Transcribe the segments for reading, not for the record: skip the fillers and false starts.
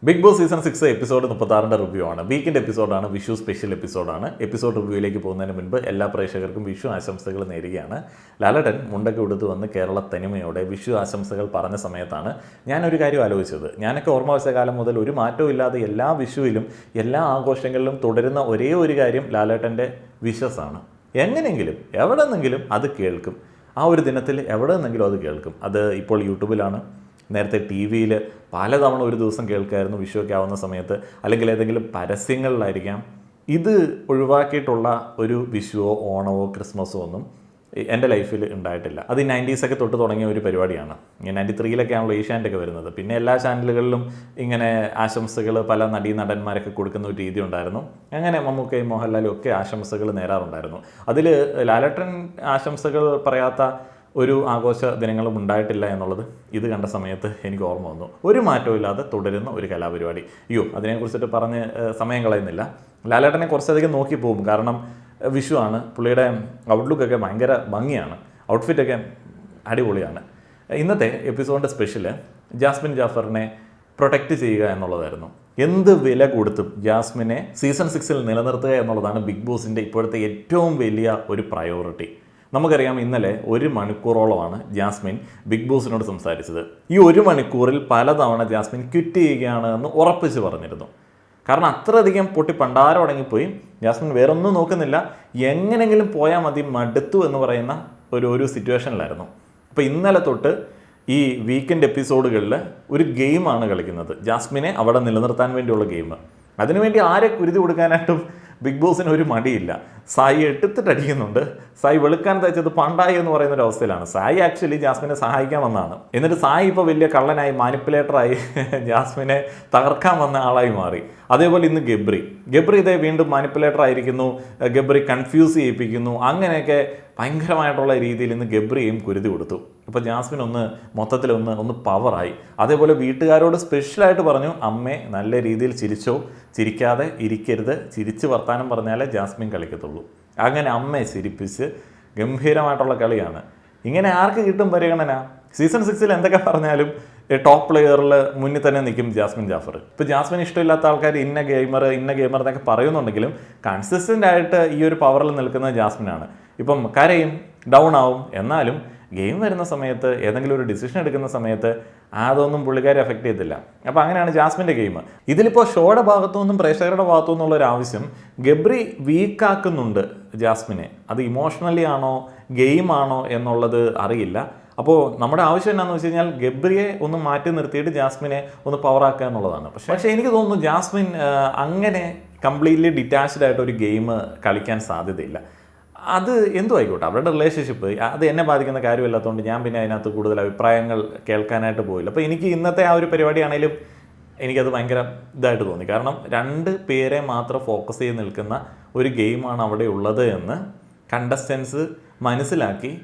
Big Boss season 6 episode 36 review ആണ്. Weekend എപ്പിസോഡാണ്, Vishu special എപ്പിസോഡാണ്. എപ്പിസോഡ് റിവ്യൂയിലേക്ക് പോകുന്നതിന് മുൻപ് എല്ലാ പ്രേക്ഷകർക്കും വിഷു ആശംസകൾ നേരുകയാണ്. ലാലേട്ടൻ മുണ്ടൊക്കെ ഉടുത്ത് വന്ന് കേരള തനിമയോടെ വിഷു ആശംസകൾ പറഞ്ഞ സമയത്താണ് ഞാനൊരു കാര്യം ആലോചിച്ചത്. ഞാനൊക്കെ ഓർമ്മ വെച്ച കാലം മുതൽ ഒരു മാറ്റവും ഇല്ലാതെ എല്ലാ വിഷുവിലും എല്ലാ ആഘോഷങ്ങളിലും തുടരുന്ന ഒരേ ഒരു കാര്യം ലാലേട്ടൻ്റെ വിഷസാണ്. എങ്ങനെയെങ്കിലും എവിടെ നിന്നെങ്കിലും അത് കേൾക്കും. ആ ഒരു ദിനത്തിൽ എവിടെ നിന്നെങ്കിലും അത് കേൾക്കും. അത് ഇപ്പോൾ യൂട്യൂബിലാണ്, നേരത്തെ ടി വിയിൽ പലതവണ ഒരു ദിവസം കേൾക്കായിരുന്നു വിഷുവൊക്കെ ആവുന്ന സമയത്ത്, അല്ലെങ്കിൽ ഏതെങ്കിലും പരസ്യങ്ങളിലായിരിക്കാം. ഇത് ഒഴിവാക്കിയിട്ടുള്ള ഒരു വിഷുവോ ഓണമോ ക്രിസ്മസോ ഒന്നും എൻ്റെ ലൈഫിൽ ഉണ്ടായിട്ടില്ല. അത് ഈ 90s തൊട്ട് തുടങ്ങിയ ഒരു പരിപാടിയാണ്. 93 ആണല്ലോ ഏഷ്യാനെറ്റൊക്കെ വരുന്നത്. പിന്നെ എല്ലാ ചാനലുകളിലും ഇങ്ങനെ ആശംസകൾ പല നടന്മാരൊക്കെ കൊടുക്കുന്ന ഒരു രീതി ഉണ്ടായിരുന്നു. അങ്ങനെ മമ്മൂക്കയും മോഹൻലാലും ഒക്കെ ആശംസകൾ നേരാറുണ്ടായിരുന്നു. അതിൽ ലാലേട്ടൻ ആശംസകൾ പറയാത്ത ഒരു ആഘോഷ ദിനങ്ങളും ഉണ്ടായിട്ടില്ല എന്നുള്ളത് ഇത് കണ്ട സമയത്ത് എനിക്ക് ഓർമ്മ വന്നു. ഒരു മാറ്റവും ഇല്ലാതെ തുടരുന്ന ഒരു കലാപരിപാടി. അതിനെക്കുറിച്ചിട്ട് പറഞ്ഞ് സമയം കളയുന്നില്ല. ലാലേട്ടനെ കുറച്ചധികം നോക്കി പോകും. കാരണം വിഷു ആണ്. പുള്ളിയുടെ ഔട്ട്ലുക്കൊക്കെ ഭയങ്കര ഭംഗിയാണ്, ഔട്ട്ഫിറ്റൊക്കെ അടിപൊളിയാണ്. ഇന്നത്തെ എപ്പിസോഡിൻ്റെ സ്പെഷ്യല് ജാസ്മിൻ ജാഫറിനെ പ്രൊട്ടക്റ്റ് ചെയ്യുക എന്നുള്ളതായിരുന്നു. എന്ത് വില കൊടുത്തും ജാസ്മിനെ സീസൺ 6 നിലനിർത്തുക എന്നുള്ളതാണ് ബിഗ് ബോസിൻ്റെ ഇപ്പോഴത്തെ ഏറ്റവും വലിയ ഒരു പ്രയോറിറ്റി. നമുക്കറിയാം, ഇന്നലെ 1 മണിക്കൂറോളമാണ് ജാസ്മിൻ ബിഗ് ബോസിനോട് സംസാരിച്ചത്. ഈ 1 മണിക്കൂറിൽ പലതവണ ജാസ്മിൻ ക്വിറ്റ് ചെയ്യുകയാണ് എന്ന് ഉറപ്പിച്ച് പറഞ്ഞിരുന്നു. കാരണം അത്രയധികം പൊട്ടി പണ്ടാരം അടങ്ങിപ്പോയി. ജാസ്മിൻ വേറൊന്നും നോക്കുന്നില്ല, എങ്ങനെയെങ്കിലും പോയാൽ മതി, മടുത്തു എന്ന് പറയുന്ന ഒരു സിറ്റുവേഷനിലായിരുന്നു. അപ്പോൾ ഇന്നലെ തൊട്ട് ഈ വീക്കെൻഡ് എപ്പിസോഡുകളിൽ ഒരു ഗെയിമാണ് കളിക്കുന്നത്. ജാസ്മിനെ അവിടെ നിലനിർത്താൻ വേണ്ടിയുള്ള ഗെയിം. അതിനുവേണ്ടി ആരെ കുരുതി കൊടുക്കാനായിട്ടും ബിഗ് ബോസിന് ഒരു മടിയില്ല. സായി എടുത്തിട്ടടിക്കുന്നുണ്ട്. സായി വെളുക്കാൻ തയ്ച്ചത് പണ്ടായി എന്ന് പറയുന്ന ഒരു അവസ്ഥയിലാണ്. സായി ആക്ച്വലി ജാസ്മിനെ സഹായിക്കാൻ വന്നതാണ്. എന്നിട്ട് സായി ഇപ്പോൾ വലിയ കള്ളനായി, മാനിപ്പുലേറ്ററായി, ജാസ്മിനെ തകർക്കാൻ വന്ന ആളായി മാറി. അതേപോലെ ഇന്ന് ഗബ്രി ഇതേ വീണ്ടും മാനിപ്പുലേറ്റർ ആയിരിക്കുന്നു, ഗബ്രി കൺഫ്യൂസ് ചെയ്യിപ്പിക്കുന്നു. അങ്ങനെയൊക്കെ ഭയങ്കരമായിട്ടുള്ള രീതിയിൽ ഇന്ന് ഗബ്രിയും കുരുതി കൊടുത്തു. അപ്പോൾ ജാസ്മിൻ മൊത്തത്തിലൊന്ന് പവറായി. അതേപോലെ വീട്ടുകാരോട് സ്പെഷ്യലായിട്ട് പറഞ്ഞു, അമ്മേ നല്ല രീതിയിൽ ചിരിച്ചോ, ചിരിക്കാതെ ഇരിക്കരുത്, ചിരിച്ച് വർത്താനം പറഞ്ഞാലേ ജാസ്മിൻ കളിക്കത്തുള്ളൂ. അങ്ങനെ അമ്മയെ ചിരിപ്പിച്ച് ഗംഭീരമായിട്ടുള്ള കളിയാണ്. ഇങ്ങനെ ആർക്ക് കിട്ടും പരിഗണന? സീസൺ 6 എന്തൊക്കെ പറഞ്ഞാലും ടോപ്പ് പ്ലെയറിൽ മുന്നിൽ തന്നെ നിൽക്കും ജാസ്മിൻ ജാഫർ. ഇപ്പോൾ ജാസ്മിൻ ഇഷ്ടമില്ലാത്ത ആൾക്കാർ ഇന്ന ഗെയിമർ എന്നൊക്കെ പറയുന്നുണ്ടെങ്കിലും കൺസിസ്റ്റൻ്റ് ആയിട്ട് ഈ ഒരു പവറിൽ നിൽക്കുന്നത് ജാസ്മിനാണ്. ഇപ്പം കരയും, ഡൗൺ ആവും, എന്നാലും ഗെയിം വരുന്ന സമയത്ത് ഏതെങ്കിലും ഒരു ഡിസിഷൻ എടുക്കുന്ന സമയത്ത് അതൊന്നും പുള്ളിക്കാരെ എഫക്റ്റ് ചെയ്യത്തില്ല. അപ്പോൾ അങ്ങനെയാണ് ജാസ്മിൻ്റെ ഗെയിം. ഇതിലിപ്പോൾ ഷോയുടെ ഭാഗത്തു നിന്നും പ്രേക്ഷകരുടെ ഭാഗത്തു നിന്നുള്ള ഒരു ആവശ്യം ഗബ്രി വീക്കാക്കുന്നുണ്ട് ജാസ്മിനെ. അത് ഇമോഷണലി ആണോ ഗെയിമാണോ എന്നുള്ളത് അറിയില്ല. അപ്പോൾ നമ്മുടെ ആവശ്യം എന്താണെന്ന് വെച്ച് കഴിഞ്ഞാൽ ഗബ്രിയെ ഒന്ന് മാറ്റി നിർത്തിയിട്ട് ജാസ്മിനെ ഒന്ന് പവറാക്കുക എന്നുള്ളതാണ്. പക്ഷേ എനിക്ക് തോന്നുന്നു ജാസ്മിൻ അങ്ങനെ കംപ്ലീറ്റ്ലി ഡിറ്റാച്ച്ഡ് ആയിട്ട് ഒരു ഗെയിം കളിക്കാൻ സാധ്യതയില്ല. അത് എന്തും ആയിക്കോട്ടെ, അവരുടെ റിലേഷൻഷിപ്പ് അത് എന്നെ ബാധിക്കുന്ന കാര്യമില്ലാത്തതുകൊണ്ട് ഞാൻ പിന്നെ അതിനകത്ത് കൂടുതൽ അഭിപ്രായങ്ങൾ കേൾക്കാനായിട്ട് പോയില്ല. അപ്പോൾ എനിക്ക് ഇന്നത്തെ ആ ഒരു പരിപാടിയാണെങ്കിലും എനിക്കത് ഭയങ്കര ഇതായിട്ട് തോന്നി. കാരണം 2 പേരെ മാത്രം ഫോക്കസ് ചെയ്ത് നിൽക്കുന്ന ഒരു ഗെയിമാണ് അവിടെ ഉള്ളത് എന്ന് കണ്ടസ്റ്റൻസ് മനസ്സിലാക്കി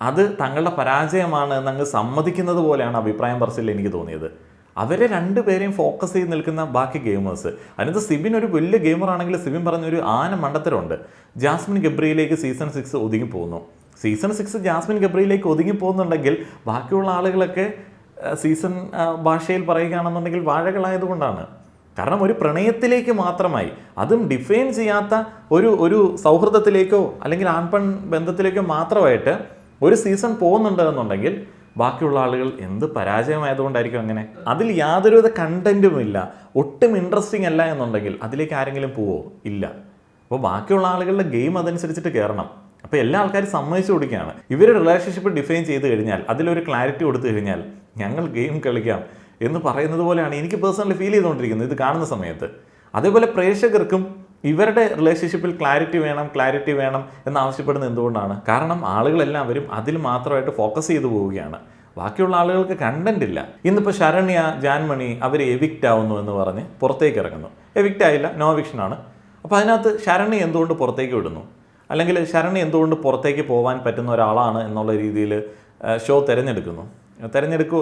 അത് തങ്ങളുടെ പരാജയമാണ് എന്നങ്ങ് സമ്മതിക്കുന്നത് പോലെയാണ് അഭിപ്രായം പറച്ചിൽ എനിക്ക് തോന്നിയത്. അവരെ 2 പേരെയും ഫോക്കസ് ചെയ്ത് നിൽക്കുന്ന ബാക്കി ഗെയിമേഴ്സ്. അതിനകത്ത് സിബിൻ ഒരു വലിയ ഗെയിമറാണെങ്കിൽ സിബിൻ പറഞ്ഞൊരു ആന മണ്ടത്തരമുണ്ട്. ജാസ്മിൻ ഗബ്രിയിലേക്ക് സീസൺ 6 ഒതുങ്ങി പോകുന്നു. സീസൺ 6 ജാസ്മിൻ ഗബ്രിയിലേക്ക് ഒതുങ്ങി പോകുന്നുണ്ടെങ്കിൽ ബാക്കിയുള്ള ആളുകളൊക്കെ സീസൺ ഭാഷയിൽ പറയുകയാണെന്നുണ്ടെങ്കിൽ വാഴകളായതുകൊണ്ടാണ്. കാരണം ഒരു പ്രണയത്തിലേക്ക് മാത്രമായി, അതും ഡിഫൈൻ ചെയ്യാത്ത ഒരു സൗഹൃദത്തിലേക്കോ അല്ലെങ്കിൽ ആൺപെൺ ബന്ധത്തിലേക്കോ മാത്രമായിട്ട് ഒരു സീസൺ പോകുന്നുണ്ട് എന്നുണ്ടെങ്കിൽ ബാക്കിയുള്ള ആളുകൾ എന്ത് പരാജയമായതുകൊണ്ടായിരിക്കും അങ്ങനെ. അതിൽ യാതൊരുവിധ കണ്ടന്റും ഇല്ല, ഒട്ടും ഇൻട്രസ്റ്റിംഗ് അല്ല എന്നുണ്ടെങ്കിൽ അതിലേക്ക് ആരെങ്കിലും പോവോ? ഇല്ല. അപ്പോൾ ബാക്കിയുള്ള ആളുകളുടെ ഗെയിം അതനുസരിച്ചിട്ട് കയറണം. അപ്പോൾ എല്ലാ ആൾക്കാരും സമ്മതിച്ചു കൊടുക്കുകയാണ്. ഇവർ റിലേഷൻഷിപ്പ് ഡിഫൈൻ ചെയ്ത് കഴിഞ്ഞാൽ, അതിലൊരു ക്ലാരിറ്റി കൊടുത്തു കഴിഞ്ഞാൽ ഞങ്ങൾ ഗെയിം കളിക്കാം എന്ന് പറയുന്നത് പോലെയാണ് എനിക്ക് പേഴ്സണലി ഫീൽ ചെയ്തുകൊണ്ടിരിക്കുന്നത് ഇത് കാണുന്ന സമയത്ത്. അതേപോലെ പ്രേക്ഷകർക്കും ഇവരുടെ റിലേഷൻഷിപ്പിൽ ക്ലാരിറ്റി വേണം എന്നാവശ്യപ്പെടുന്നത് എന്തുകൊണ്ടാണ്? കാരണം ആളുകളെല്ലാവരും അതിൽ മാത്രമായിട്ട് ഫോക്കസ് ചെയ്തു പോവുകയാണ്. ബാക്കിയുള്ള ആളുകൾക്ക് കണ്ടന്റ് ഇല്ല. ഇന്നിപ്പോൾ ശരണ്യ, ജാൻമണി അവർ എവിക്റ്റ് ആവുന്നു എന്ന് പറഞ്ഞ് പുറത്തേക്ക് ഇറങ്ങുന്നു. എവിക്റ്റ് ആയില്ല, നോ എവിക്ഷനാണ്. അപ്പോൾ അതിനകത്ത് ശരണ്യ എന്തുകൊണ്ട് പുറത്തേക്ക് വിടുന്നു? അല്ലെങ്കിൽ ശരണ്യ എന്തുകൊണ്ട് പുറത്തേക്ക് പോകാൻ പറ്റുന്ന ഒരാളാണ് എന്നുള്ള രീതിയിൽ ഷോ തിരഞ്ഞെടുക്കുമോ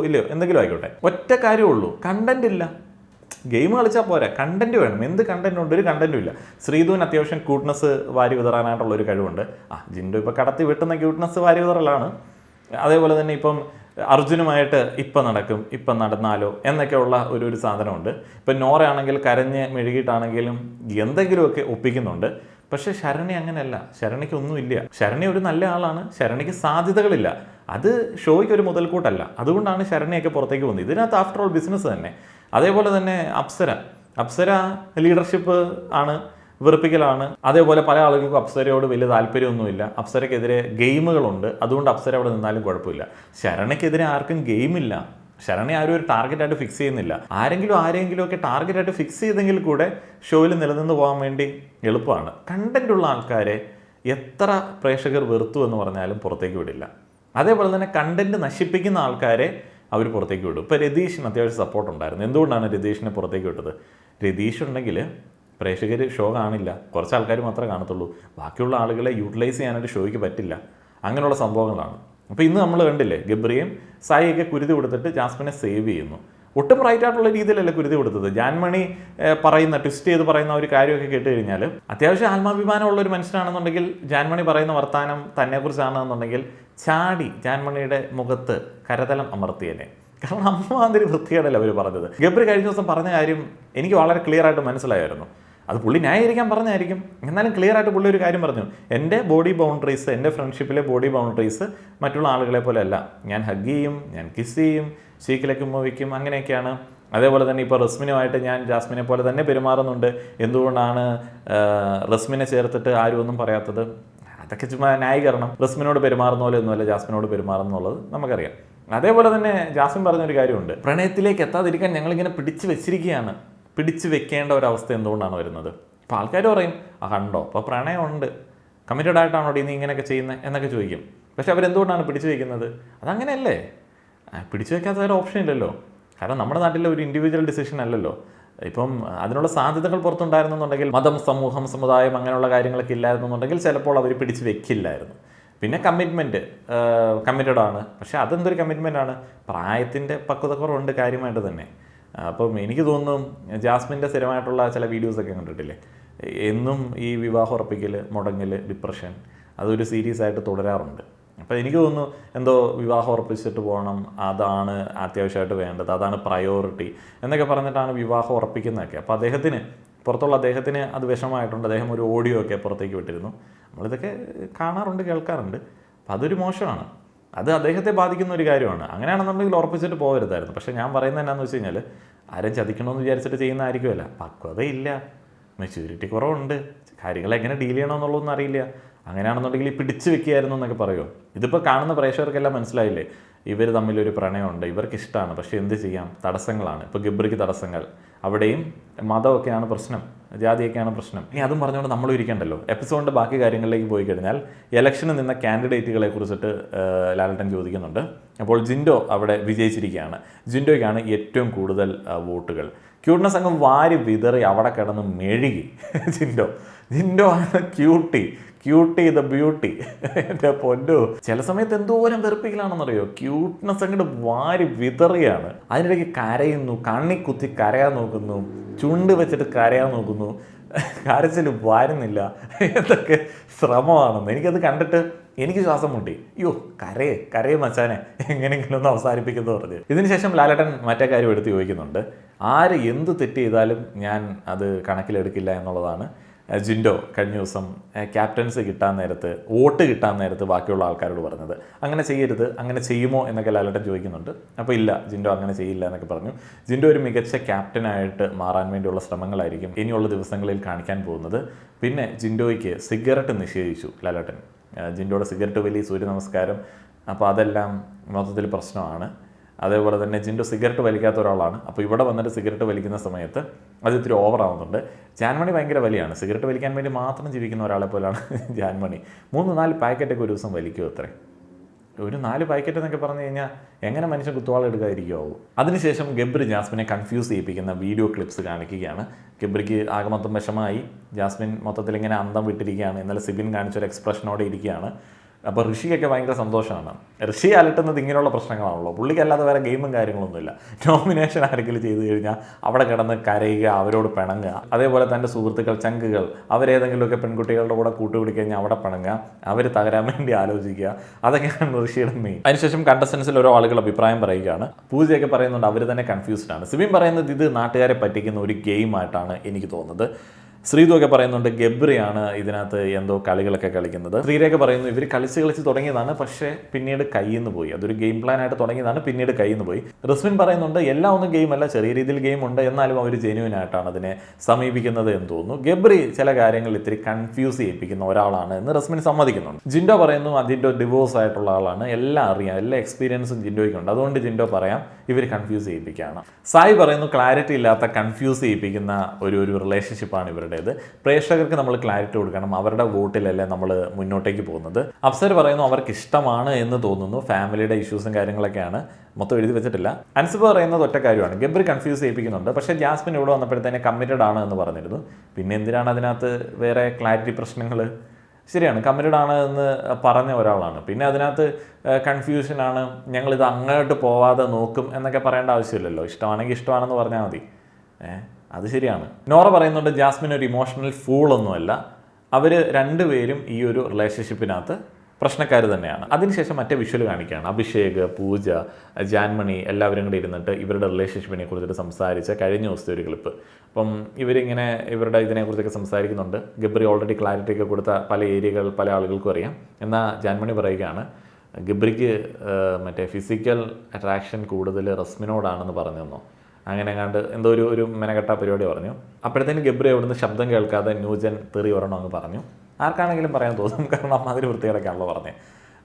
ഇല്ലയോ എന്തെങ്കിലും ആയിക്കോട്ടെ. ഒറ്റ കാര്യമുള്ളൂ, കണ്ടന്റ് ഇല്ല. ഗെയിം കളിച്ചാൽ പോരാ, കണ്ടന്റ് വേണം. എന്ത് കണ്ടന്റ് ഉണ്ട്? ഒരു കണ്ടന്റും ഇല്ല. ശ്രീധുവിന് അത്യാവശ്യം ക്യൂട്ട്നെസ് വാരി വിതറാനായിട്ടുള്ളൊരു കഴിവുണ്ട്. ജിൻഡോ ഇപ്പോൾ കടത്തി വെട്ടുന്ന ക്യൂട്ട്നെസ് വാരി വിതറലാണ്. അതേപോലെ തന്നെ ഇപ്പം അർജുനുമായിട്ട് ഇപ്പം നടക്കും, ഇപ്പം നടന്നാലോ എന്നൊക്കെയുള്ള ഒരു സാധനമുണ്ട്. ഇപ്പം നോറ ആണെങ്കിൽ കരഞ്ഞ് മെഴുകിയിട്ടാണെങ്കിലും എന്തെങ്കിലുമൊക്കെ ഒപ്പിക്കുന്നുണ്ട്. പക്ഷേ ശരണി അങ്ങനെയല്ല. ശരണിക്കൊന്നുമില്ല. ശരണി ഒരു നല്ല ആളാണ്, ശരണിക്ക് സാധ്യതകളില്ല. അത് ഷോയ്ക്ക് ഒരു മുതൽക്കൂട്ടല്ല. അതുകൊണ്ടാണ് ശരണിയൊക്കെ പുറത്തേക്ക് പോകുന്നത്. ഇതിനകത്ത് ആഫ്റ്റർ ഓൾ ബിസിനസ് തന്നെ. അതേപോലെ തന്നെ അപ്സര ലീഡർഷിപ്പ് ആണ്, വെറുപ്പിക്കലാണ്. അതേപോലെ പല ആളുകൾക്കും അപ്സരയോട് വലിയ താല്പര്യമൊന്നുമില്ല. അപ്സരയ്ക്കെതിരെ ഗെയിമുകളുണ്ട്, അതുകൊണ്ട് അപ്സര അവിടെ നിന്നാലും കുഴപ്പമില്ല. ശരണിക്കെതിരെ ആർക്കും ഗെയിമില്ല. ശരണി ആരും ഒരു ടാർഗറ്റായിട്ട് ഫിക്സ് ചെയ്യുന്നില്ല. ആരെങ്കിലും ഒക്കെ ടാർഗറ്റായിട്ട് ഫിക്സ് ചെയ്തെങ്കിൽ കൂടെ ഷോയിൽ നിലനിന്ന് പോകാൻ വേണ്ടി എളുപ്പമാണ്. കണ്ടന്റുള്ള ആൾക്കാരെ എത്ര പ്രേക്ഷകർ വെറുത്തു എന്ന് പറഞ്ഞാലും പുറത്തേക്ക് വിടില്ല. അതേപോലെ തന്നെ കണ്ടന്റ് നശിപ്പിക്കുന്ന ആൾക്കാരെ അവർ പുറത്തേക്ക് വിടും. ഇപ്പോൾ രതീഷിന് അത്യാവശ്യം സപ്പോർട്ട് ഉണ്ടായിരുന്നു. എന്തുകൊണ്ടാണ് രതീഷിനെ പുറത്തേക്ക് വിട്ടത്? രതീഷ് ഉണ്ടെങ്കിൽ പ്രേക്ഷകർ ഷോ കാണില്ല, കുറച്ച് ആൾക്കാർ മാത്രമേ കാണത്തുള്ളൂ. ബാക്കിയുള്ള ആളുകളെ യൂട്ടിലൈസ് ചെയ്യാനായിട്ട് ഷോയ്ക്ക് പറ്റില്ല. അങ്ങനെയുള്ള സംഭവങ്ങളാണ്. അപ്പോൾ ഇന്ന് നമ്മൾ കണ്ടില്ലേ, ഗബ്രിയും സായിയൊക്കെ കുരുതി കൊടുത്തിട്ട് ജാസ്മിനെ സേവ് ചെയ്യുന്നു. ഒട്ടും റൈറ്റ് ആയിട്ടുള്ള രീതിയിലല്ല കുരുതി കൊടുത്തത്. ജാൻമണി പറയുന്ന ട്വിസ്റ്റ് ചെയ്ത് പറയുന്ന ഒരു കാര്യമൊക്കെ കേട്ട് കഴിഞ്ഞാൽ അത്യാവശ്യം ആത്മാഭിമാനമുള്ള ഒരു മനുഷ്യനാണെന്നുണ്ടെങ്കിൽ ജാൻമണി പറയുന്ന വർത്താനം തന്നെക്കുറിച്ചാണെന്നുണ്ടെങ്കിൽ ചാടി ജാൻമണിയുടെ മുഖത്ത് കരതലം അമർത്തിയനെ. കാരണം അമ്മാതിരി വൃത്തികേടല്ല അവർ പറഞ്ഞത്. ഗബ്രി കഴിഞ്ഞ ദിവസം പറഞ്ഞ കാര്യം എനിക്ക് വളരെ ക്ലിയർ ആയിട്ട് മനസ്സിലായിരുന്നു. അത് പുള്ളി ന്യായീകരിക്കാൻ പറഞ്ഞായിരിക്കും, എന്നാലും ക്ലിയർ ആയിട്ട് പുള്ളി ഒരു കാര്യം പറഞ്ഞു. എൻ്റെ ബോഡി ബൗണ്ടറീസ്, എൻ്റെ ഫ്രണ്ട്ഷിപ്പിലെ ബോഡി ബൗണ്ടറീസ് മറ്റുള്ള ആളുകളെ പോലെ അല്ല. ഞാൻ ഹഗ് ചെയ്യും, ഞാൻ കിസ് ചെയ്യും, ചീക്കിലേക്ക് ഉമ്മ അങ്ങനെയൊക്കെയാണ്. അതേപോലെ തന്നെ ഇപ്പോൾ റസ്മിനുമായിട്ട് ഞാൻ ജാസ്മിനെ പോലെ തന്നെ പെരുമാറുന്നുണ്ട്. എന്തുകൊണ്ടാണ് റസ്മിനെ ചേർത്തിട്ട് ആരും ഒന്നും പറയാത്തത്? അതൊക്കെ ചുമ്മാ ന്യായീകരണം. റസ്മിനോട് പെരുമാറുന്ന പോലെ ഒന്നുമല്ല ജാസ്മിനോട് പെരുമാറുന്നുള്ളത് നമുക്കറിയാം. അതേപോലെ തന്നെ ജാസ്മിൻ പറഞ്ഞൊരു കാര്യമുണ്ട്, പ്രണയത്തിലേക്ക് എത്താതിരിക്കാൻ ഞങ്ങളിങ്ങനെ പിടിച്ചു വെച്ചിരിക്കുകയാണ്. പിടിച്ചു വെക്കേണ്ട ഒരവസ്ഥ എന്തുകൊണ്ടാണ് വരുന്നത്? ഇപ്പോൾ ആൾക്കാർ പറയും, കണ്ടോ അപ്പോൾ പ്രണയമുണ്ട്, കമ്മിറ്റഡ് ആയിട്ടാണോ നീ ഇങ്ങനെയൊക്കെ ചെയ്യുന്നത് എന്നൊക്കെ ചോദിക്കും. പക്ഷെ അവരെന്തുകൊണ്ടാണ് പിടിച്ചു വയ്ക്കുന്നത്? അതങ്ങനെയല്ലേ. പിടിച്ചു വെക്കാത്ത ഒരു ഓപ്ഷൻ ഇല്ലല്ലോ. കാരണം നമ്മുടെ നാട്ടിലെ ഒരു ഇൻഡിവിജ്വൽ ഡിസിഷൻ അല്ലല്ലോ. ഇപ്പം അതിനുള്ള സാധ്യതകൾ പുറത്തുണ്ടായിരുന്നെന്നുണ്ടെങ്കിൽ, മതം, സമൂഹം, സമുദായം അങ്ങനെയുള്ള കാര്യങ്ങളൊക്കെ ഇല്ലായിരുന്നെന്നുണ്ടെങ്കിൽ ചിലപ്പോൾ അവർ പിടിച്ചു വെക്കില്ലായിരുന്നു. പിന്നെ കമ്മിറ്റഡ് ആണ്. പക്ഷേ അതെന്തൊരു കമ്മിറ്റ്മെൻ്റ് ആണ്? പ്രായത്തിൻ്റെ പക്വതക്കുറവുണ്ട് കാര്യമായിട്ട് തന്നെ. അപ്പം എനിക്ക് തോന്നുന്നു ജാസ്മിൻ്റെ സ്ഥിരമായിട്ടുള്ള ചില വീഡിയോസൊക്കെ കണ്ടിട്ടില്ലേ, എന്നും ഈ വിവാഹം ഉറപ്പിക്കൽ, മുടങ്ങൽ, ഡിപ്രഷൻ അതൊരു സീരീസ് ആയിട്ട് തുടരാറുണ്ട്. അപ്പോൾ എനിക്ക് തോന്നുന്നു എന്തോ വിവാഹം ഉറപ്പിച്ചിട്ട് പോകണം, അതാണ് അത്യാവശ്യമായിട്ട് വേണ്ടത്, അതാണ് പ്രയോറിറ്റി എന്നൊക്കെ പറഞ്ഞിട്ടാണ് വിവാഹം ഉറപ്പിക്കുന്നതൊക്കെ. അപ്പോൾ അദ്ദേഹത്തിന് അത് വിഷമമായിട്ടുണ്ട്. അദ്ദേഹം ഒരു ഓഡിയോ ഒക്കെ പുറത്തേക്ക് വിട്ടിരുന്നു. നമ്മളിതൊക്കെ കാണാറുണ്ട്, കേൾക്കാറുണ്ട്. അപ്പം അതൊരു മോശമാണ്. അത് അദ്ദേഹത്തെ ബാധിക്കുന്ന ഒരു കാര്യമാണ്. അങ്ങനെയാണെന്നുണ്ടെങ്കിൽ ഉറപ്പിച്ചിട്ട് പോകരുതായിരുന്നു. പക്ഷേ ഞാൻ പറയുന്നത് എന്നാന്ന് വെച്ച് കഴിഞ്ഞാൽ, ആരും ചതിക്കണമെന്ന് വിചാരിച്ചിട്ട് ചെയ്യുന്നതായിരിക്കുമല്ല. പക്വതയില്ല, മെച്യൂരിറ്റി കുറവുണ്ട്, കാര്യങ്ങൾ എങ്ങനെ ഡീൽ ചെയ്യണമെന്നുള്ളതൊന്നും അറിയില്ല. അങ്ങനെയാണെന്നുണ്ടെങ്കിൽ ഈ പിടിച്ചു വെക്കുകയായിരുന്നു എന്നൊക്കെ പറയുമോ? ഇതിപ്പോൾ കാണുന്ന പ്രേക്ഷകർക്കെല്ലാം മനസ്സിലായില്ലേ, ഇവർ തമ്മിലൊരു പ്രണയമുണ്ട്, ഇവർക്ക് ഇഷ്ടമാണ്. പക്ഷേ എന്ത് ചെയ്യാം, തടസ്സങ്ങളാണ്. ഇപ്പോൾ ഗബ്രിക്ക് തടസ്സങ്ങൾ, അവിടെയും മതമൊക്കെയാണ് പ്രശ്നം, ജാതിയൊക്കെയാണ് പ്രശ്നം. ഇനി അതും പറഞ്ഞുകൊണ്ട് നമ്മളും ഇരിക്കണ്ടല്ലോ. എപ്പിസോഡിൻ്റെ ബാക്കി കാര്യങ്ങളിലേക്ക് പോയി കഴിഞ്ഞാൽ, ഇലക്ഷന് നിന്ന കാൻഡിഡേറ്റുകളെ കുറിച്ചിട്ട് ലാലേട്ടൻ ചോദിക്കുന്നുണ്ട്. അപ്പോൾ ജിൻഡോ അവിടെ വിജയിച്ചിരിക്കുകയാണ്. ജിൻഡോയ്ക്കാണ് ഏറ്റവും കൂടുതൽ വോട്ടുകൾ. ക്യൂട്ട്നെസ് അങ്ങ് വാരി വിതറി അവിടെ കിടന്ന് മെഴുകി ജിൻഡോ ആണ് ക്യൂട്ടി ദ ബ്യൂട്ടി. എൻ്റെ പൊന്നോ, ചില സമയത്ത് എന്തോരം വെറുപ്പിക്കലാണെന്നറിയോ. ക്യൂട്ട്നെസ് അങ്ങോട്ട് വാരി വിതറിയാണ്. അതിനിടയ്ക്ക് കരയുന്നു, കണ്ണി കുത്തി കരയാൻ നോക്കുന്നു, ചുണ്ട് വെച്ചിട്ട് കരയാൻ നോക്കുന്നു, കരച്ചിൽ വാരുന്നില്ല. എന്തൊക്കെ ശ്രമമാണെന്ന് എനിക്കത് കണ്ടിട്ട് എനിക്ക് ശ്വാസം മുട്ടി. അയ്യോ, കരയെ മച്ചാനെ, എങ്ങനെയെങ്കിലും ഒന്ന് അവസാനിപ്പിക്കുന്നു പറഞ്ഞ്. ഇതിനുശേഷം ലാലേട്ടൻ മറ്റേ കാര്യം എടുത്ത് ചോദിക്കുന്നുണ്ട്. ആര് എന്ത് തെറ്റ് ചെയ്താലും ഞാൻ അത് കണക്കിലെടുക്കില്ല എന്നുള്ളതാണ് ജിൻഡോ കഴിഞ്ഞ ദിവസം ക്യാപ്റ്റൻസി കിട്ടാൻ നേരത്ത്, വോട്ട് കിട്ടാൻ നേരത്ത് ബാക്കിയുള്ള ആൾക്കാരോട് പറഞ്ഞത്. അങ്ങനെ ചെയ്യരുത്, അങ്ങനെ ചെയ്യുമോ എന്നൊക്കെ ലാലേട്ടൻ ചോദിക്കുന്നുണ്ട്. അപ്പോൾ ഇല്ല, ജിൻഡോ അങ്ങനെ ചെയ്യില്ല എന്നൊക്കെ പറഞ്ഞു. ജിൻഡോ ഒരു മികച്ച ക്യാപ്റ്റനായിട്ട് മാറാൻ വേണ്ടിയുള്ള ശ്രമങ്ങളായിരിക്കും ഇനിയുള്ള ദിവസങ്ങളിൽ കാണിക്കാൻ പോകുന്നത്. പിന്നെ ജിൻഡോയ്ക്ക് സിഗരറ്റ് നിഷേധിച്ചു ലാലേട്ടൻ. ജിൻഡോയുടെ സിഗരറ്റ് വലി, സൂര്യ നമസ്കാരം, അപ്പോൾ അതെല്ലാം മൊത്തത്തിൽ പ്രശ്നമാണ്. അതേപോലെ തന്നെ ജിൻഡോ സിഗരറ്റ് വലിക്കാത്ത ഒരാളാണ്. അപ്പോൾ ഇവിടെ വന്നിട്ട് സിഗരറ്റ് വലിക്കുന്ന സമയത്ത് അത് ഇത്തിരി ഓവറാവുന്നുണ്ട്. ജാൻമണി ഭയങ്കര വലിയാണ്, സിഗരറ്റ് വലിക്കാൻ വേണ്ടി മാത്രം ജീവിക്കുന്ന ഒരാളെ പോലെയാണ് ജാൻമണി. 3-4 പാക്കറ്റൊക്കെ ഒരു ദിവസം വലിക്കുമോ? അത്രേ. ഒരു 4 പാക്കറ്റ് എന്നൊക്കെ പറഞ്ഞു കഴിഞ്ഞാൽ എങ്ങനെ മനുഷ്യൻ കുത്തുവാള എടുക്കാതിരിക്കുമോ? അതിനുശേഷം ഗബ്രി ജാസ്മിനെ കൺഫ്യൂസ് ചെയ്യിപ്പിക്കുന്ന വീഡിയോ ക്ലിപ്സ് കാണിക്കുകയാണ്. ഗബ്രിക്ക് ആകെ മൊത്തം വിഷമമായി. ജാസ്മിൻ മൊത്തത്തിൽ ഇങ്ങനെ അന്തം വിട്ടിരിക്കുകയാണ്. ഇന്നലെ സിബിൻ കാണിച്ചൊരു എക്സ്പ്രഷനോടെ ഇരിക്കുകയാണ്. അപ്പോൾ ഋഷിക്കൊക്കെ ഭയങ്കര സന്തോഷമാണ്. ഋഷി അലട്ടുന്നത് ഇങ്ങനെയുള്ള പ്രശ്നങ്ങളാണല്ലോ, പുള്ളിക്കല്ലാതെ വേറെ ഗെയിമും കാര്യങ്ങളൊന്നുമില്ല. നോമിനേഷൻ ആരെങ്കിലും ചെയ്തു കഴിഞ്ഞാൽ അവിടെ കിടന്ന് കരയുക, അവരോട് പിണങ്ങുക, അതേപോലെ തൻ്റെ സുഹൃത്തുക്കൾ ചങ്കുകൾ അവരേതെങ്കിലുമൊക്കെ പെൺകുട്ടികളുടെ കൂടെ കൂട്ടുപിടിക്കഴിഞ്ഞാൽ അവിടെ പിണങ്ങുക, അവർ തകരാൻ വേണ്ടി ആലോചിക്കുക, അതൊക്കെയാണ് ഋഷിയുടെ മെയിൻ. അതിനുശേഷം കണ്ടസ്റ്റൻസിൽ ഓരോ ആളുകൾ അഭിപ്രായം പറയുകയാണ്. പൂജയൊക്കെ പറയുന്നുണ്ട് അവർ തന്നെ കൺഫ്യൂസ്ഡ് ആണ്. സിബിൻ പറയുന്നത് ഇത് നാട്ടുകാരെ പറ്റിക്കുന്ന ഒരു ഗെയിമായിട്ടാണ് എനിക്ക് തോന്നുന്നത്. ശ്രീതു ഒക്കെ പറയുന്നുണ്ട് ഗബ്രിയാണ് ഇതിനകത്ത് എന്തോ കളികളൊക്കെ കളിക്കുന്നത്. ശ്രീരേഖ പറയുന്നു ഇവർ കളിച്ച് തുടങ്ങിയതാണ്, പക്ഷേ പിന്നീട് കയ്യിൽ നിന്ന് പോയി, അതൊരു ഗെയിം പ്ലാൻ ആയിട്ട് തുടങ്ങിയതാണ്, പിന്നീട് കയ്യിൽ നിന്ന് പോയി. റസ്മിൻ പറയുന്നുണ്ട് എല്ലാം ഒന്നും ഗെയിമല്ല, ചെറിയ രീതിയിൽ ഗെയിം ഉണ്ട്, എന്നാലും അവർ ജെന്യൂൻ ആയിട്ടാണ് അതിനെ സമീപിക്കുന്നത് എന്ന് തോന്നുന്നു. ഗബ്രി ചില കാര്യങ്ങളിൽ ഇത്തിരി കൺഫ്യൂസ് ചെയ്യിപ്പിക്കുന്ന ഒരാളാണ് എന്ന് റസ്മിൻ സമ്മതിക്കുന്നുണ്ട്. ജിൻഡോ പറയുന്നു ജിൻഡോ ഡിവോഴ്സ് ആയിട്ടുള്ള ആളാണ്, എല്ലാം അറിയാം, എല്ലാ എക്സ്പീരിയൻസും ജിൻഡോയ്ക്കുണ്ട്, അതുകൊണ്ട് ജിൻഡോ പറയാം ഇവർ കൺഫ്യൂസ് ചെയ്യിപ്പിക്കുകയാണ്. സായി പറയുന്നു ക്ലാരിറ്റി ഇല്ലാത്ത കൺഫ്യൂസ് ചെയ്യിപ്പിക്കുന്ന ഒരു റിലേഷൻഷിപ്പാണ് ഇവരുടെ. പ്രേക്ഷകർക്ക് നമ്മൾ ക്ലാരിറ്റി കൊടുക്കണം, അവരുടെ വോട്ടിലല്ലേ നമ്മൾ മുന്നോട്ടേക്ക് പോകുന്നത്. അപ്സര പറയുന്നു അവർക്ക് ഇഷ്ടമാണ് എന്ന് തോന്നുന്നു, ഫാമിലിയുടെ ഇഷ്യൂസും കാര്യങ്ങളൊക്കെയാണ്, മൊത്തം എഴുതി വെച്ചിട്ടില്ല. അൻസിബ പറയുന്നത് ഒറ്റ കാര്യമാണ്, ഗബ്രി കൺഫ്യൂസ് ചെയ്യിപ്പിക്കുന്നുണ്ട്, പക്ഷേ ജാസ്മിൻ ഇവിടെ വന്നപ്പോഴത്തേനെ കമ്മിറ്റഡ് ആണ് എന്ന് പറഞ്ഞിരുന്നു. പിന്നെ എന്തിനാണ് അതിനകത്ത് വേറെ ക്ലാരിറ്റി പ്രശ്നങ്ങൾ? ശരിയാണ്, കമ്മിറ്റഡ് ആണ് എന്ന് പറഞ്ഞ ഒരാളാണ്, പിന്നെ അതിനകത്ത് കൺഫ്യൂഷനാണ്, ഞങ്ങളിത് അങ്ങോട്ട് പോവാതെ നോക്കും എന്നൊക്കെ പറയേണ്ട ആവശ്യമില്ലല്ലോ. ഇഷ്ടമാണെങ്കിൽ ഇഷ്ടമാണെന്ന് പറഞ്ഞാൽ മതി. അത് ശരിയാണ്. നോറ പറയുന്നുണ്ട് ജാസ്മിൻ ഒരു ഇമോഷണൽ ഫൂളൊന്നുമല്ല, അവർ രണ്ടുപേരും ഈ ഒരു റിലേഷൻഷിപ്പിനകത്ത് പ്രശ്നക്കാർ തന്നെയാണ്. അതിനുശേഷം മറ്റേ വിഷ്വൽ കാണിക്കുകയാണ്. അഭിഷേക്, പൂജ, ജാൻമണി എല്ലാവരും കൂടി ഇരുന്നിട്ട് ഇവരുടെ റിലേഷൻഷിപ്പിനെ കുറിച്ചിട്ട് സംസാരിച്ച കഴിഞ്ഞ ദിവസത്തെ ഒരു ക്ലിപ്പ്. അപ്പം ഇവരിങ്ങനെ ഇവരുടെ ഇതിനെക്കുറിച്ചൊക്കെ സംസാരിക്കുന്നുണ്ട്. ഗബ്രി ഓൾറെഡി ക്ലാരിറ്റി ഒക്കെ കൊടുത്ത പല ഏരിയകൾ പല ആളുകൾക്കും അറിയാം. എന്നാൽ ജാൻമണി പറയുകയാണ് ഗബ്രിക്ക് മറ്റേ ഫിസിക്കൽ അട്രാക്ഷൻ കൂടുതൽ റസ്മിനോടാണെന്ന് പറഞ്ഞെന്നോ അങ്ങനെ കണ്ട് എന്തോ ഒരു മെനക്കെട്ട പരിപാടി പറഞ്ഞു. അപ്പോഴത്തേനും ഗബ്രി അവിടുന്ന് ശബ്ദം കേൾക്കാതെ ന്യൂജൻ തെറി വരണം എന്ന് പറഞ്ഞു. ആർക്കാണെങ്കിലും പറയാൻ തോന്നും, കാരണം അമ്മാതിരി വൃത്തികളൊക്കെയാണല്ലോ പറഞ്ഞത്.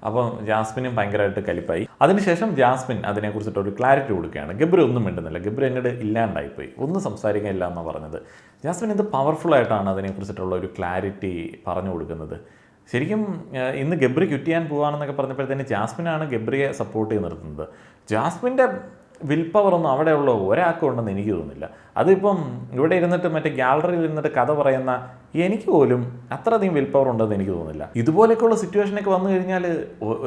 അപ്പം ജാസ്മിനും ഭയങ്കരമായിട്ട് കലിപ്പായി. അതിനുശേഷം ജാസ്മിൻ അതിനെക്കുറിച്ചിട്ടൊരു ക്ലാരിറ്റി കൊടുക്കുകയാണ്. ഗബ്രി ഒന്നും മിണ്ടുന്നില്ല, ഗബ്രി അങ്ങോട്ട് ഇല്ലാണ്ടായിപ്പോയി, ഒന്നും സംസാരിക്കാനില്ല എന്നാണ് പറഞ്ഞത്. ജാസ്മിൻ എന്ത് പവർഫുള്ളായിട്ടാണ് അതിനെക്കുറിച്ചിട്ടുള്ള ഒരു ക്ലാരിറ്റി പറഞ്ഞു കൊടുക്കുന്നത്. ശരിക്കും ഇന്ന് ഗബ്രി ക്വിറ്റ് ചെയ്യാൻ പോവാണെന്നൊക്കെ പറഞ്ഞപ്പോഴത്തേന് ജാസ്മിനാണ് ഗബ്രിയെ സപ്പോർട്ട് ചെയ്ത് നിർത്തുന്നത്. ജാസ്മിൻ്റെ വിൽ പവറൊന്നും അവിടെയുള്ള ഒരാൾക്കും ഉണ്ടെന്ന് എനിക്ക് തോന്നുന്നില്ല. അതിപ്പം ഇവിടെ ഇരുന്നിട്ട് മറ്റേ ഗാലറിയിൽ ഇരുന്നിട്ട് കഥ പറയുന്ന എനിക്ക് പോലും അത്രയധികം വിൽ പവർ ഉണ്ടെന്ന് എനിക്ക് തോന്നുന്നില്ല. ഇതുപോലെയൊക്കെയുള്ള സിറ്റുവേഷനൊക്കെ വന്നു കഴിഞ്ഞാൽ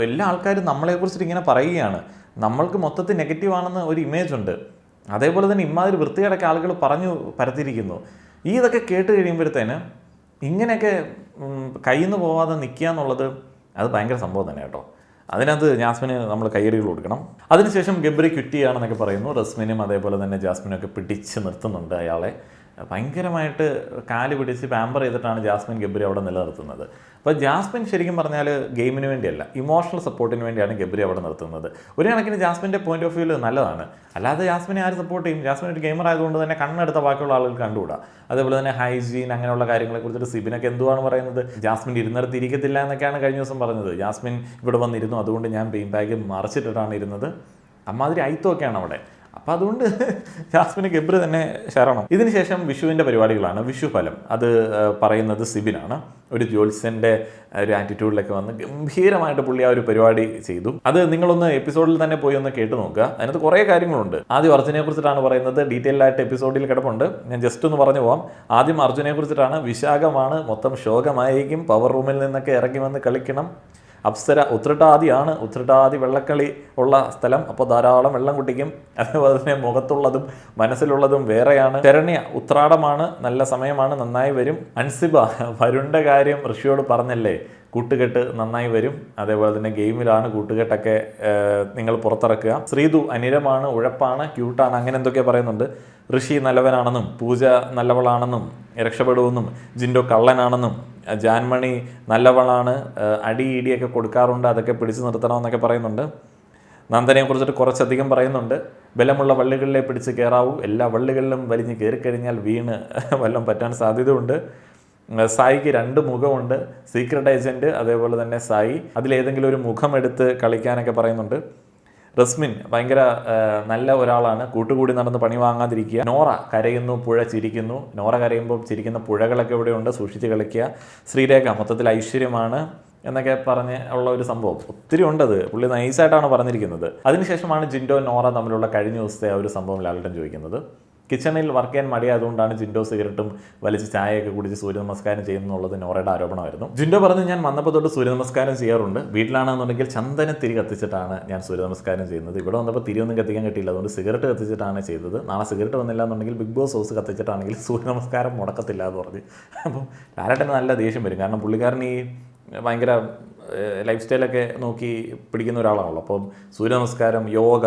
എല്ലാ ആൾക്കാരും നമ്മളെക്കുറിച്ചിട്ട് ഇങ്ങനെ പറയുകയാണ്, നമ്മൾക്ക് മൊത്തത്തിൽ നെഗറ്റീവാണെന്ന് ഒരു ഇമേജ് ഉണ്ട്. അതേപോലെ തന്നെ ഇമാതിരി വൃത്തികേടൊക്കെ ആളുകൾ പറഞ്ഞു പരത്തിയിരിക്കുന്നു. ഇതൊക്കെ കേട്ട് കഴിയുമ്പോഴത്തേന് ഇങ്ങനെയൊക്കെ കയ്യിൽ നിന്ന് പോവാതെ നിൽക്കുക എന്നുള്ളത് അത് ഭയങ്കര സംഭവം തന്നെ കേട്ടോ. അതിനകത്ത് ജാസ്മിന് നമ്മൾ കയ്യടികൾ കൊടുക്കണം. അതിനുശേഷം ഗബ്രി ക്വിറ്റ് ചെയ്യുകയാണെന്നൊക്കെ പറയുന്നു. റസ്മിനും അതേപോലെ തന്നെ ജാസ്മിനും ഒക്കെ പിടിച്ച് നിർത്തുന്നുണ്ട് അയാളെ. ഭയങ്കരമായിട്ട് കാല് പിടിച്ച് പാമ്പർ ചെയ്തിട്ടാണ് ജാസ്മിൻ ഗബ്രി അവിടെ നിലനിർത്തുന്നത്. അപ്പോൾ ജാസ്മിൻ ശരിക്കും പറഞ്ഞാൽ ഗെയിമിന് വേണ്ടിയല്ല, ഇമോഷണൽ സപ്പോർട്ടിന് വേണ്ടിയാണ് ഗബ്രി അവിടെ നിർത്തുന്നത്. ഒരു കണക്കിന് ജാസ്മിൻ്റെ പോയിന്റ് ഓഫ് വ്യൂവിൽ നല്ലതാണ്. അല്ലാതെ ജാസ്മിനെ ആര് സപ്പോർട്ട് ചെയ്യും? ജാസ്മിൻ ഒരു ഗെയിമർ ആയതുകൊണ്ട് തന്നെ കണ്ണെടുത്ത ബാക്കിയുള്ള ആളുകൾ കണ്ടുകൂടാ. അതേപോലെ തന്നെ ഹൈജീൻ അങ്ങനെയുള്ള കാര്യങ്ങളെക്കുറിച്ചിട്ട് സിബിനൊക്കെ എന്തുവാണ് പറയുന്നത്? ജാസ്മിൻ ഇരുന്നിടത്ത് ഇരിക്കത്തില്ല എന്നൊക്കെയാണ് കഴിഞ്ഞ ദിവസം പറഞ്ഞത്. ജാസ്മിൻ ഇവിടെ വന്നിരുന്നു, അതുകൊണ്ട് ഞാൻ പെയിൻ ബാഗ് മറച്ചിട്ടിട്ടാണ് ഇരുന്നത്, അമ്മാതിരി ഐത്തൊക്കെയാണ് അവിടെ. അപ്പോൾ അതുകൊണ്ട് ജാസ്മിന് ഗബ്രി തന്നെ ശരണം. ഇതിനുശേഷം വിഷുവിൻ്റെ പരിപാടികളാണ്. വിഷു ഫലം അത് പറയുന്നത് സിബിനാണ്. ഒരു ജ്യോത്സ്യൻ്റെ ഒരു ആറ്റിറ്റ്യൂഡിലൊക്കെ വന്ന് ഗംഭീരമായിട്ട് പുള്ളി ആ ഒരു പരിപാടി ചെയ്തു. അത് നിങ്ങളൊന്ന് എപ്പിസോഡിൽ തന്നെ പോയി ഒന്ന് കേട്ട് നോക്കുക. അതിനകത്ത് കുറേ കാര്യങ്ങളുണ്ട്. ആദ്യം അർജുനെ കുറിച്ചിട്ടാണ് പറയുന്നത്, ഡീറ്റെയിൽ ആയിട്ട് എപ്പിസോഡിൽ കിടപ്പുണ്ട്, ഞാൻ ജസ്റ്റ് ഒന്ന് പറഞ്ഞു പോവാം. ആദ്യം അർജുനെ കുറിച്ചിട്ടാണ്. വിശാഖമാണ്, മൊത്തം ശോകമായിരിക്കും, പവർ റൂമിൽ നിന്നൊക്കെ ഇറങ്ങി വന്ന് കളിക്കണം. അപ്സര ഉത്രട്ടാദിയാണ്, ഉത്രട്ടാദി വെള്ളക്കളി ഉള്ള സ്ഥലം, അപ്പോൾ ധാരാളം വെള്ളം കുട്ടിക്കും. അതേപോലെ തന്നെ മുഖത്തുള്ളതും മനസ്സിലുള്ളതും വേറെയാണ്. ശരണ്യ ഉത്രാടമാണ്, നല്ല സമയമാണ്, നന്നായി വരും. അൻസിബ വരുണിൻ്റെ കാര്യം ഋഷിയോട് പറഞ്ഞല്ലേ, കൂട്ടുകെട്ട് നന്നായി വരും. അതേപോലെ തന്നെ ഗെയിമിലാണ് കൂട്ടുകെട്ടൊക്കെ നിങ്ങൾ പുറത്തിറക്കുക. ശ്രീതു അനിരമാണ്, ഉഴപ്പാണ്, ക്യൂട്ടാണ്, അങ്ങനെ എന്തൊക്കെയോ പറയുന്നുണ്ട്. ഋഷി നല്ലവനാണെന്നും പൂജ നല്ലവളാണെന്നും രക്ഷപ്പെടുമെന്നും ജിൻഡോ കള്ളനാണെന്നും ജാൻമണി നല്ലവളാണ്, അടി ഇടിയൊക്കെ കൊടുക്കാറുണ്ട്, അതൊക്കെ പിടിച്ചു നിർത്തണമെന്നൊക്കെ പറയുന്നുണ്ട്. നന്ദനയെ കുറിച്ചിട്ട് കുറച്ചധികം പറയുന്നുണ്ട്. ബലമുള്ള വള്ളികളിലെ പിടിച്ച് കയറാവൂ, എല്ലാ വള്ളികളിലും വലിഞ്ഞ് കയറിക്കഴിഞ്ഞാൽ വീണ് വല്ലതും പറ്റാൻ സാധ്യതയുണ്ട്. സായിക്ക് 2 മുഖമുണ്ട്, സീക്രട്ട് ഏജൻറ്റ് അതേപോലെ തന്നെ സായി, അതിലേതെങ്കിലും ഒരു മുഖം എടുത്ത് കളിക്കാനൊക്കെ പറയുന്നുണ്ട്. റസ്മിൻ ഭയങ്കര നല്ല ഒരാളാണ്, കൂട്ടുകൂടി നടന്ന് പണി വാങ്ങാതിരിക്കുക. നോറ കരയുന്നു, പുഴ ചിരിക്കുന്നു. നോറ കരയുമ്പോൾ ചിരിക്കുന്ന പുഴകളൊക്കെ ഇവിടെയുണ്ട്, സൂക്ഷിച്ച് കളിക്കുക. ശ്രീരേഖ മൊത്തത്തിൽ ഐശ്വര്യമാണ് എന്നൊക്കെ പറഞ്ഞ് ഉള്ള ഒരു സംഭവം ഒത്തിരി ഉണ്ടത്, പുള്ളി നൈസായിട്ടാണ് പറഞ്ഞിരിക്കുന്നത്. അതിനുശേഷമാണ് ജിൻഡോ നോറ തമ്മിലുള്ള കഴിഞ്ഞ ദിവസത്തെ ആ ഒരു സംഭവം ലാലേട്ടൻ ചോദിക്കുന്നത്. കിച്ചണിൽ വർക്ക് ചെയ്യാൻ മടിയായതുകൊണ്ടാണ് ജിൻഡോ സിഗരറ്റും വലിച്ച് ചായയൊക്കെ കുടിച്ച് സൂര്യ നമസ്കാരം ചെയ്യുന്നുള്ളത് നോറയുടെ ആരോപണമായിരുന്നു. ജിൻഡോ പറഞ്ഞു, ഞാൻ വന്നപ്പോൾ തൊട്ട് സൂര്യ നമസ്കാരം ചെയ്യാറുണ്ട്. വീട്ടിലാണെന്നുണ്ടെങ്കിൽ ചന്ദന തിരി കത്തിച്ചിട്ടാണ് ഞാൻ സൂര്യ നമസ്കാരം ചെയ്യുന്നത്. ഇവിടെ വന്നപ്പോൾ തിരിയൊന്നും കത്തിക്കാൻ കിട്ടിയില്ല, അതുകൊണ്ട് സിഗരറ്റ് കത്തിച്ചിട്ടാണ് ചെയ്തത്. നാളെ സിഗരറ്റ് വന്നില്ല എന്നുണ്ടെങ്കിൽ ബിഗ് ബോസ് ഹൗസ് കത്തിച്ചിട്ടാണെങ്കിൽ സൂര്യ നമസ്കാരം മുടക്കത്തില്ല എന്ന് പറഞ്ഞ്. അപ്പം ലാലേട്ടന് നല്ല ദേഷ്യം വരും. കാരണം പുള്ളിക്കാരൻ ഈ ഭയങ്കര ലൈഫ് സ്റ്റൈലൊക്കെ നോക്കി പിടിക്കുന്ന ഒരാളാണല്ലോ. അപ്പം സൂര്യ നമസ്കാരം, യോഗ,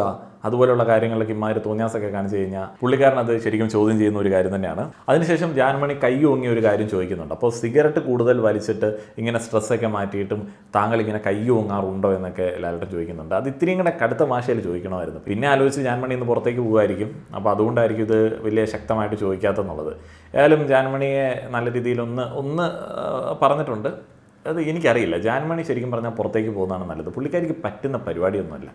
അതുപോലെയുള്ള കാര്യങ്ങളിലൊക്കെ ഇമാര് തോന്നിയാസൊക്കെ കാണിച്ചു കഴിഞ്ഞാൽ പുള്ളിക്കാരൻ അത് ശരിക്കും ചോദ്യം ചെയ്യുന്ന ഒരു കാര്യം തന്നെയാണ്. അതിനുശേഷം ജാൻമണി കൈ ഓങ്ങിയ ഒരു കാര്യം ചോദിക്കുന്നുണ്ട്. അപ്പോൾ സിഗരറ്റ് കൂടുതൽ വലിച്ചിട്ട് ഇങ്ങനെ സ്ട്രെസ്സൊക്കെ മാറ്റിയിട്ടും താങ്കൾ ഇങ്ങനെ കൈ ഓങ്ങാറുണ്ടോ എന്നൊക്കെ ലാലേട്ടൻ ചോദിക്കുന്നുണ്ട്. അത് ഇത്രയും കൂടെ കടുത്ത ഭാഷയിൽ ചോദിക്കണമായിരുന്നു. പിന്നെ ആലോചിച്ച് ജാൻമണി ഇന്ന് പുറത്തേക്ക് പോകുമായിരിക്കും. അപ്പോൾ അതുകൊണ്ടായിരിക്കും ഇത് വലിയ ശക്തമായിട്ട് ചോദിക്കാത്തെന്നുള്ളത്. ഏതായാലും ജാൻമണിയെ നല്ല രീതിയിൽ ഒന്ന് പറഞ്ഞിട്ടുണ്ട്. അത് എനിക്കറിയില്ല. ജാൻമണി ശരിക്കും പറഞ്ഞാൽ പുറത്തേക്ക് പോകുന്നതാണ് നല്ലത്. പുള്ളിക്കാരിക്ക് പറ്റുന്ന പരിപാടിയൊന്നുമല്ല.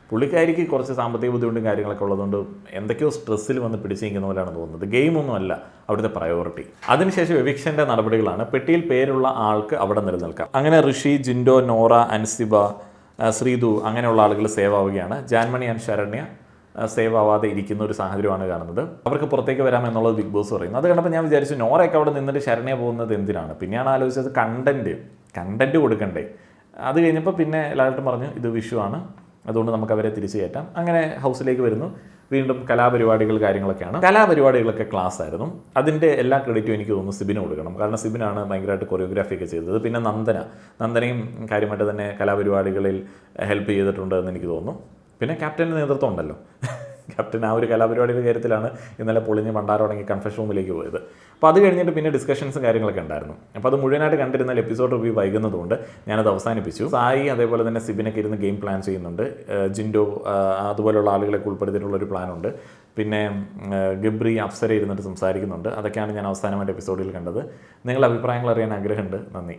പുള്ളിക്കാരിക്ക് കുറച്ച് സാമ്പത്തിക ബുദ്ധിമുട്ടും കാര്യങ്ങളൊക്കെ ഉള്ളതുകൊണ്ട് എന്തൊക്കെയോ സ്ട്രെസ്സിൽ വന്ന് പിടിച്ച് നിൽക്കുന്ന പോലെയാണ് തോന്നുന്നത്. ഗെയിമൊന്നുമല്ല അവിടുത്തെ പ്രയോറിറ്റി. അതിനുശേഷം എവിക്ഷൻ്റെ നടപടികളാണ്. പെട്ടിയിൽ പേരുള്ള ആൾക്ക് അവിടെ നിലനിൽക്കാം. അങ്ങനെ ഋഷി, ജിൻഡോ, നോറ, അൻസിബ, ശ്രീതു അങ്ങനെയുള്ള ആളുകൾ സേവ് ആവുകയാണ്. ജാൻമണി ആൻഡ് ശരണ്യ സേവ് ആവാതെ ഇരിക്കുന്ന ഒരു സാഹചര്യമാണ് കാണുന്നത്. അവർക്ക് പുറത്തേക്ക് വരാം എന്നുള്ളത് ബിഗ് ബോസ് പറയുന്നു. അത് കണ്ടപ്പോൾ ഞാൻ വിചാരിച്ചു നോറയൊക്കെ അവിടെ നിന്നിട്ട് ശരണ്യ പോകുന്നത് എന്തിനാണ്. പിന്നെയാണ് ആലോചിച്ചത് കണ്ടന്റ് കൊടുക്കണ്ടേ. അത് കഴിഞ്ഞപ്പോൾ പിന്നെ ലാലേട്ടൻ പറഞ്ഞു ഇത് വിഷു ആണ്, അതുകൊണ്ട് നമുക്ക് അവരെ തിരിച്ചു കയറ്റാം. അങ്ങനെ ഹൗസിലേക്ക് വരുന്നു. വീണ്ടും കലാപരിപാടികൾ കാര്യങ്ങളൊക്കെയാണ്. കലാപരിപാടികളൊക്കെ ക്ലാസ് ആയിരുന്നു. അതിൻ്റെ എല്ലാ ക്രെഡിറ്റും എനിക്ക് തോന്നുന്നു സിബിന് കൊടുക്കണം. കാരണം സിബിനാണ് ഭയങ്കരമായിട്ട് കൊറിയോഗ്രാഫി ഒക്കെ ചെയ്തത്. പിന്നെ നന്ദനയും കാര്യമായിട്ട് തന്നെ കലാപരിപാടികളിൽ ഹെൽപ്പ് ചെയ്തിട്ടുണ്ട് എന്ന് എനിക്ക് തോന്നുന്നു. പിന്നെ ക്യാപ്റ്റൻ്റെ നേതൃത്വം ഉണ്ടല്ലോ. ക്യാപ്റ്റൻ ആ ഒരു കലാപരിപാടിയുടെ കാര്യത്തിലാണ് ഇന്നലെ പൊളിഞ്ഞ് ഭണ്ഡാരമടങ്ങി കൺഫെഷൻ റൂമിലേക്ക് പോയത്. അപ്പോൾ അത് കഴിഞ്ഞിട്ട് പിന്നെ ഡിസ്കഷൻസും കാര്യങ്ങളൊക്കെ ഉണ്ടായിരുന്നു. അപ്പോൾ അത് മുഴുവനായിട്ട് കണ്ടിരുന്നാൽ എപ്പിസോഡ് റിവ്യൂ വൈകുന്നതുകൊണ്ട് ഞാനത് അവസാനിപ്പിച്ചു. സായി അതേപോലെ തന്നെ സിബിനൊക്കെ ഇരുന്ന് ഗെയിം പ്ലാൻ ചെയ്യുന്നുണ്ട്. ജിൻഡോ അതുപോലെയുള്ള ആളുകളൊക്കെ ഉൾപ്പെടുത്തിയിട്ടുള്ളൊരു പ്ലാനുണ്ട്. പിന്നെ ഗബ്രി, അപ്സര ഇരുന്നിട്ട് സംസാരിക്കുന്നുണ്ട്. അതൊക്കെയാണ് ഞാൻ അവസാനമായിട്ട് എപ്പിസോഡിൽ കണ്ടത്. നിങ്ങളുടെ അഭിപ്രായങ്ങൾ അറിയാൻ ആഗ്രഹമുണ്ട്. നന്ദി.